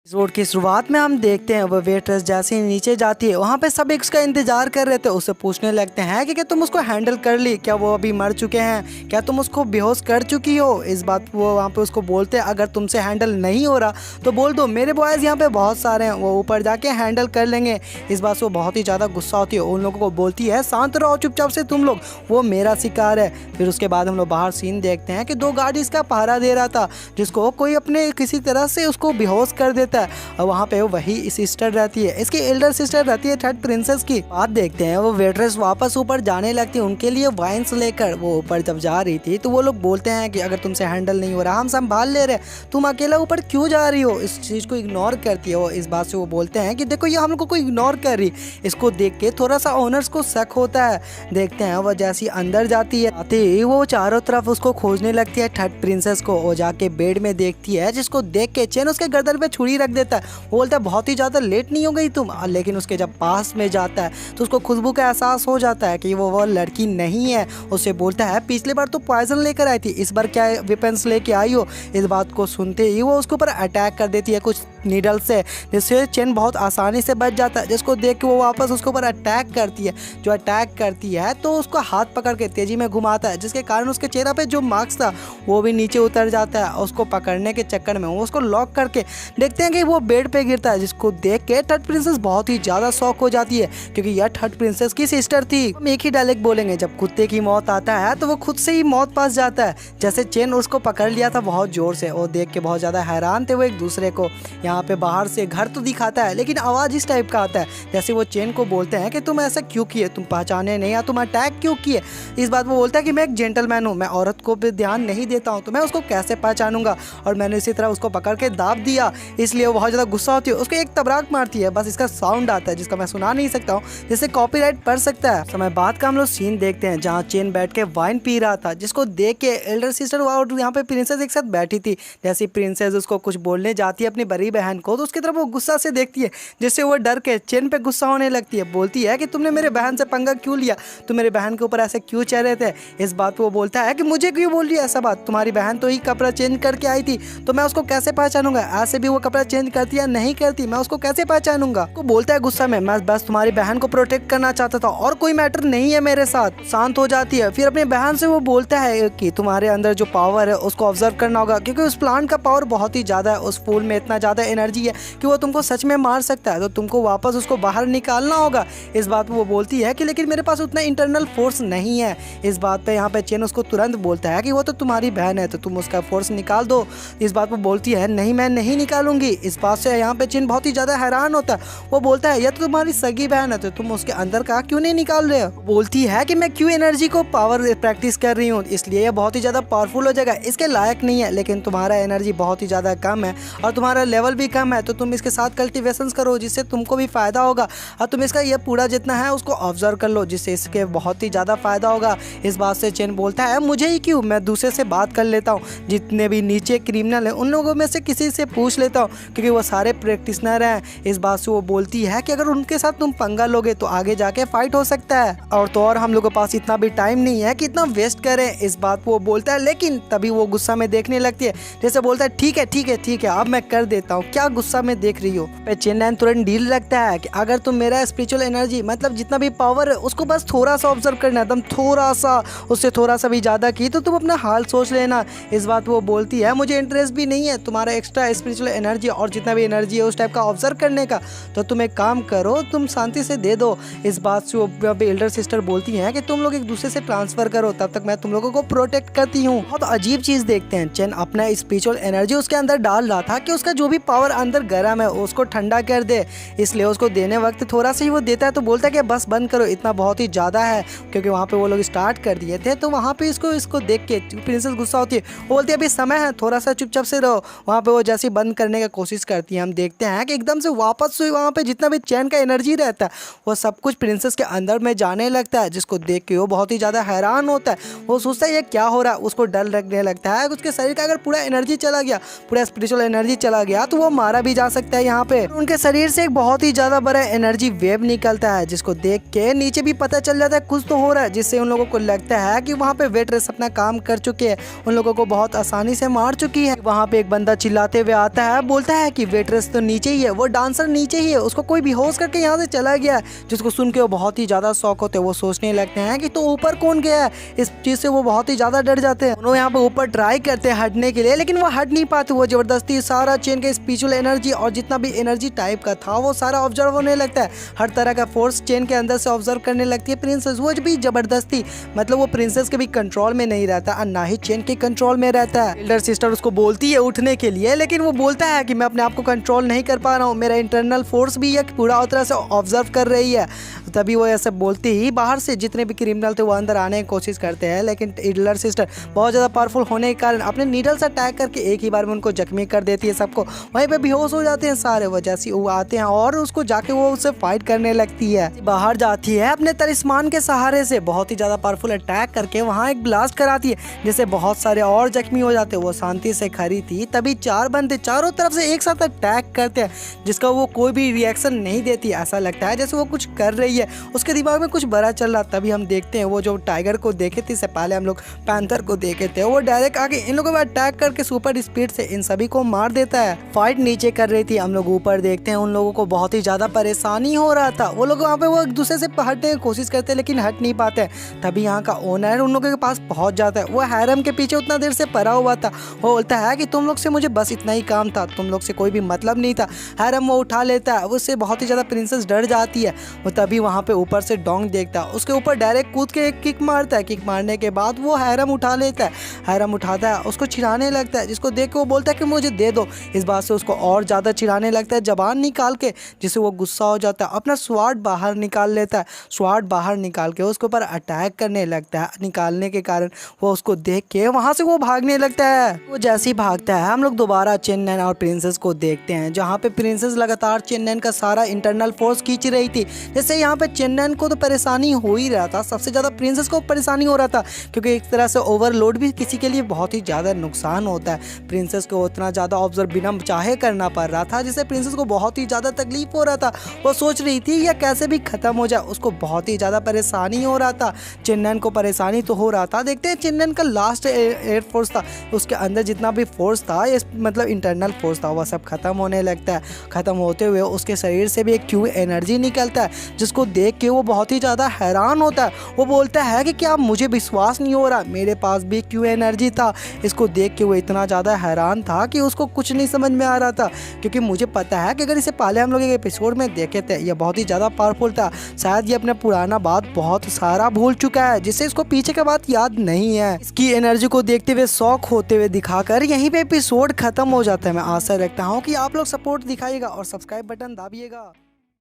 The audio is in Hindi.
इस रोड की शुरुआत में हम देखते हैं वो वेट्रेस जैसे ही नीचे जाती है, वहाँ पे सब उसका इंतजार कर रहे थे। उससे पूछने लगते हैं कि क्या तुम उसको हैंडल कर ली, क्या वो अभी मर चुके हैं, क्या तुम उसको बेहोश कर चुकी हो। इस बात वो वहाँ पे उसको बोलते हैं अगर तुमसे हैंडल नहीं हो रहा तो बोल दो, मेरे बॉयज़ यहाँ पे बहुत सारे हैं, वो ऊपर जाके हैंडल कर लेंगे। इस बात से वो बहुत ही ज़्यादा गुस्सा होती है, उन लोगों को बोलती है शांत रहो चुपचाप से तुम लोग, वो मेरा शिकार है। फिर उसके बाद हम लोग बाहर सीन देखते हैं कि दो गार्ड इसका पहरा दे रहा था, जिसको कोई अपने किसी तरह से उसको बेहोश कर देता है। और वहाँ पे वही सिस्टर रहती है, इसकी एल्डर सिस्टर रहती है थर्ड प्रिंसेस की। बात देखते हैं वो वेट्रेस वापस ऊपर जाने लगती है, उनके लिए वाइन्स लेकर वो ऊपर जब जा रही थी तो वो लोग बोलते हैं कि अगर तुमसे हैंडल नहीं हो रहा हम संभाल ले रहे, तुम अकेला ऊपर क्यों जा रही हो। इस चीज़ को इग्नोर करती है वो। इस बात से वो बोलते हैं कि देखो ये हम लोग को इग्नोर कर रही। इसको देख के थोड़ा सा ओनर्स को शक होता है। देखते हैं वो जैसी अंदर जाती है, आते ही वो चारों तरफ उसको खोजने लगती है थर्ड प्रिंसेस को। वो जाके बेड में देखती है, जिसको देख के चेन उसके गर्दन पे छुरी रख देता है। वो बोलता है बहुत ही ज़्यादा लेट नहीं हो गई तुम। लेकिन उसके जब पास में जाता है तो उसको खुशबू का एहसास हो जाता है कि वो लड़की नहीं है। उससे बोलता है पिछली बार तो पॉइजन लेकर आई थी, इस बार क्या वेपन्स लेके आई हो। इस बात को सुनते ही वो उसके ऊपर अटैक कर देती है कुछ नीडल से, जिससे चेन बहुत आसानी से बच जाता है। जिसको देख के वो वापस उसके ऊपर अटैक करती है। जो अटैक करती है तो उसको हाथ पकड़ के तेजी में घुमाता है, जिसके कारण उसके चेहरा पे जो मार्क्स था वो भी नीचे उतर जाता है। उसको पकड़ने के चक्कर में वो उसको लॉक करके देखते हैं कि वो बेड पे गिरता है, जिसको देख के थर्ड प्रिंसेस बहुत ही ज़्यादा शॉक हो जाती है, क्योंकि यह थर्ड प्रिंसेस की सिस्टर थी। हम एक ही डायलॉग बोलेंगे, जब कुत्ते की मौत आता है तो वो खुद से ही मौत पास जाता है। जैसे चेन उसको पकड़ लिया था बहुत जोर से, वो देख के बहुत ज़्यादा हैरान थे वो एक दूसरे को। यहाँ पे बाहर से घर तो दिखाता है लेकिन आवाज़ इस टाइप का आता है, जैसे वो चेन को बोलते हैं कि तुम ऐसा क्यों किए, तुम पहचाने नहीं या तुम अटैक क्यों किए। इस बात वो बोलता है कि मैं एक जेंटलमैन हूँ, मैं औरत को भी ध्यान नहीं देता हूँ तो मैं उसको कैसे पहचानूंगा, और मैंने इसी तरह उसको पकड़ के दाब दिया। इसलिए वो बहुत ज़्यादा गुस्सा होती है, उसको एक तबराक मारती है, बस इसका साउंड आता है जिसका मैं सुना नहीं सकता हूँ, जिससे कॉपीराइट पड़ सकता है। समय बाद का हम लोग सीन देखते हैं जहाँ चेन बैठ के वाइन पी रहा था, जिसको देख के एल्डर सिस्टर और यहाँ पे प्रिंसेस एक साथ बैठी थी। जैसे प्रिंसेस उसको कुछ बोलने जाती है अपनी बड़ी बहन को, तो उसकी तरफ वो गुस्सा से देखती है, जिससे वो डर के चेन पे गुस्सा होने लगती है। बोलती है कि तुमने मेरे बहन से पंगा क्यों लिया, तुम मेरे बहन के ऊपर ऐसे क्यों चढ़ रहे थे। इस बात पे वो बोलता है कि मुझे क्यों बोल रही है ऐसा बात, तुम्हारी बहन तो ही कपड़ा चेंज करके आई थी तो मैं उसको कैसे पहचानूंगा, ऐसे भी वो कपड़ा चेंज करती है नहीं करती, मैं उसको कैसे पहचानूंगा। वो बोलता है गुस्सा में, मैं बस तुम्हारी बहन को प्रोटेक्ट करना चाहता था और कोई मैटर नहीं है मेरे साथ। शांत हो जाती है। फिर अपनी बहन से वो बोलता है कि तुम्हारे अंदर जो पावर है उसको ऑब्जर्व करना होगा, क्योंकि उस प्लांट का पावर बहुत ही ज़्यादा है, उस फूल में इतना ज़्यादा एनर्जी है कि वो तुमको सच में मार सकता है, तो तुमको वापस उसको बाहर निकालना होगा। इस बात पर वो बोलती है कि लेकिन मेरे पास उतना इंटरनल फोर्स नहीं है। इस बात पे यहाँ पे चेन उसको तुरंत बोलता है कि वो तो तुम्हारी बहन है तो तुम उसका फोर्स निकाल दो। इस बात पर बोलती है नहीं मैं नहीं निकालूंगी। इस बात से यहाँ पे चेन बहुत ही ज़्यादा हैरान होता है। वो बोलता है यह तो तुम्हारी सगी बहन है तो तुम उसके अंदर का क्यों नहीं निकाल रहे हो। बोलती है कि मैं क्यों एनर्जी को पावर प्रैक्टिस कर रही हूँ, इसलिए यह बहुत ही ज़्यादा पावरफुल हो जाएगा, इसके लायक नहीं है, लेकिन तुम्हारा एनर्जी बहुत ही ज़्यादा कम है और तुम्हारा लेवल भी कम है, तो तुम इसके साथ कल्टिवेशंस करो जिससे तुमको भी फ़ायदा होगा, और तुम इसका ये पूरा जितना है उसको ऑब्जर्व कर लो जिससे इसके बहुत ही ज़्यादा फ़ायदा होगा। इस बात से चेन बोलता है मुझे ही क्यों, मैं दूसरे से बात कर लेता हूँ, जितने भी नीचे क्रिमिनल हैं उन लोगों में से किसी से पूछ लेता हूँ, क्योंकि वो सारे प्रैक्टिशनर हैं। इस बात से वो बोलती है कि अगर उनके साथ तुम पंगा लोगे तो आगे जाके फाइट हो सकता है, और तो और हम लोगों के पास इतना भी टाइम नहीं है कि इतना वेस्ट करें। इस बात को वो बोलता है, लेकिन तभी वो गुस्सा में देखने लगती है, जैसे बोलता है ठीक है ठीक है ठीक है अब मैं कर देता हूँ, क्या गुस्सा में देख रही हो। चेन्नैन तुरंत डील रखता है कि अगर तुम मेरा स्पिरिचुअल एनर्जी मतलब जितना भी पावर है उसको बस थोड़ा सा ऑब्जर्व करना है, एकदम थोड़ा सा, उससे थोड़ा सा भी ज़्यादा की तो तुम अपना हाल सोच लेना। इस बात वो बोलती है मुझे इंटरेस्ट भी नहीं है तुम्हारा एक्स्ट्रा स्पिरिचुअल एनर्जी और जितना भी एनर्जी है उस टाइप का ऑब्जर्व करने का, तो तुम एक काम करो तुम शांति से दे दो। इस बात से वो एल्डर सिस्टर बोलती हैं कि तुम लोग एक दूसरे से ट्रांसफर करो, तब तक मैं तुम लोगों को प्रोटेक्ट करती हूँ। बहुत अजीब चीज़ देखते हैं, चेन अपना स्पिरिचुअल एनर्जी उसके अंदर डाल रहा था कि उसका जो भी पावर अंदर गर्म है उसको ठंडा कर दे, इसलिए उसको देने वक्त थोड़ा सा ही वो देता है तो बोलता है कि बस बंद करो, इतना बहुत ही ज़्यादा है, क्योंकि वहाँ पे वो लोग स्टार्ट कर दिए थे। तो वहाँ पे इसको देख के प्रिंसेस गुस्सा होती है, वो बोलती है अभी समय है थोड़ा सा चुपचाप से रहो। वहाँ पे वो जैसे बंद करने की कोशिश करती है, हम देखते हैं कि एकदम से वापस से वहाँ पे जितना भी चैन का एनर्जी रहता है वो सब कुछ प्रिंसेस के अंदर में जाने लगता है, जिसको देख के वो बहुत ही ज़्यादा हैरान होता है। वो सोचता है ये क्या हो रहा है, उसको डर लगने लगता है उसके शरीर का अगर पूरा एनर्जी चला गया, पूरा स्पिरिचुअल एनर्जी चला गया तो वो को मारा भी जा सकता है यहाँ पे। उनके शरीर से एक बहुत ही ज्यादा बड़ा एनर्जी वेव निकलता है, जिसको देख के नीचे भी पता चल जाता है कुछ तो हो रहा है, जिससे उन लोगों को लगता है कि वहाँ पे वेट्रेस अपना काम कर चुके हैं, उन लोगों को बहुत आसानी से मार चुकी है। वहाँ पे एक बंदा चिल्लाते हुए आता है, बोलता है कि वेट्रेस तो नीचे ही है, वो डांसर नीचे ही है, उसको कोई बेहोश करके यहाँ से चला गया है। जिसको सुन के वो बहुत ही ज्यादा शौक होते हैं, वो सोचने लगते हैं कि तो ऊपर कौन गया है। इस चीज से वो बहुत ही ज्यादा डर जाते हैं। उन्होंने यहाँ पे ऊपर ट्राई करते हैं हटने के लिए, लेकिन वो हट नहीं पाते। वो जबरदस्ती सारा चेन के स्पिरिचुअल एनर्जी और जितना भी एनर्जी टाइप का था वो सारा ऑब्जर्व होने लगता है। हर तरह का फोर्स चेन के अंदर से ऑब्जर्व करने लगती है प्रिंसेस। वो भी जबरदस्ती, मतलब वो प्रिंसेस के भी कंट्रोल में नहीं रहता और ना ही चेन के कंट्रोल में रहता है। एल्डर सिस्टर उसको बोलती है उठने के लिए, लेकिन वो बोलता है कि मैं अपने आप को कंट्रोल नहीं कर पा रहा हूँ, मेरा इंटरनल फोर्स भी एक पूरा तरह से ऑब्जर्व कर रही है। तभी वो ऐसे बोलती ही बाहर से जितने भी क्रिमिनल थे वो अंदर आने की कोशिश करते हैं, लेकिन एल्डर सिस्टर बहुत ज़्यादा पावरफुल होने के कारण अपने नीडल से अटैक करके एक ही बार में उनको जख्मी कर देती है सबको। वहीं पे बेहोश हो जाते हैं सारे। वजह से वो आते हैं और उसको जाके वो उससे फाइट करने लगती है। बाहर जाती है अपने तलिस्मान के सहारे से बहुत ही ज़्यादा पावरफुल अटैक करके वहाँ एक ब्लास्ट कराती है, जिससे बहुत सारे और जख्मी हो जाते हैं। वो शांति से खड़ी थी, तभी चार बंदे चारों तरफ से एक साथ अटैक करते हैं, जिसका वो कोई भी रिएक्शन नहीं देती। ऐसा लगता है जैसे वो कुछ कर रही है, उसके दिमाग में कुछ बड़ा चल रहा। तभी हम देखते हैं वो जो टाइगर को देखे थे, इससे पहले हम लोग पैंथर को देखे थे, वो डायरेक्ट आके इन लोगों पर अटैक करके सुपर स्पीड से इन सभी को मार देता है। फाइट नीचे कर रही थी, हम लोग ऊपर देखते हैं उन लोगों को बहुत ही ज्यादा परेशानी हो रहा था। वो लोग वहाँ पे वो एक दूसरे से हटने की कोशिश करते हैं, लेकिन हट नहीं पाते। तभी यहाँ का ओनर उन लोगों के पास पहुंच जाता है। वो हैरम के पीछे उतना देर से पड़ा हुआ था। वो बोलता है कि तुम लोग से मुझे बस इतना ही काम था, तुम लोग से कोई भी मतलब नहीं था। हैरम वो उठा लेता है, उससे बहुत ही ज्यादा प्रिंसेस डर जाती है। वो तभी वहाँ पे ऊपर से डोंग देखता है, उसके ऊपर डायरेक्ट कूद के एक किक मारता है। किक मारने के बाद वो हैरम उठा लेता है। हैरम उठाता है, उसको चिढ़ाने लगता है, जिसको देख के वो बोलता है कि मुझे दे दो। इस बात से उसको और ज़्यादा चिढ़ाने लगता है जबान निकाल के, जिससे वो गुस्सा हो जाता है। अपना स्वार्ड बाहर निकाल लेता है। स्वार्ड बाहर निकाल के उसके ऊपर अटैक करने लगता है। निकालने के कारण वो उसको देख के वहाँ से वो भागने लगता है। वो जैसे ही भागता है हम लोग दोबारा चेन्नन और प्रिंसेस को देखते हैं, जहाँ पे प्रिंसेस लगातार चेन्नन का सारा इंटरनल फोर्स खींच रही थी। जैसे यहाँ पे चेन्नन को तो परेशानी हो ही रहा था, सबसे ज़्यादा प्रिंसेस को परेशानी हो रहा था, क्योंकि एक तरह से ओवरलोड भी किसी के लिए बहुत ही ज़्यादा नुकसान होता है। प्रिंसेस को उतना ज़्यादा ऑब्जर्व बिना चाहे करना पड़ रहा था, जिससे प्रिंसेस को बहुत ही ज़्यादा तकलीफ हो रहा था। वो सोच रही थी यह कैसे भी ख़त्म हो जाए, उसको बहुत ही ज़्यादा परेशानी हो रहा था। चेन्नन को परेशानी तो हो रहा था। देखते हैं चेन्नन का लास्ट एयर फोर्स था, उसके अंदर जितना भी फोर्स था, मतलब इंटरनल फोर्स था, वह सब खत्म होने लगता है। ख़त्म होते हुए उसके शरीर से भी एक क्यू एनर्जी निकलता है, जिसको देख के वो बहुत ही ज़्यादा हैरान होता है। वो बोलता है कि क्या मुझे विश्वास नहीं हो रहा, मेरे पास भी क्यू एनर्जी था। इसको देख के वो इतना ज़्यादा हैरान था कि उसको कुछ नहीं समझ में आ रहा था, क्योंकि मुझे पता है कि अगर इसे पहले हम लोग एक एपिसोड में देखे थे, यह बहुत ही ज़्यादा पावरफुल था। शायद ये अपना पुराना बात बहुत सारा भूल चुका है, जिससे इसको पीछे का बात याद नहीं है। इसकी एनर्जी को देखते हुए शौक होते हुए दिखाकर यहीं पे एपिसोड खत्म हो जाता है। मैं आशा रखता हूँ कि आप लोग सपोर्ट दिखाइएगा और सब्सक्राइब बटन दाबिएगा।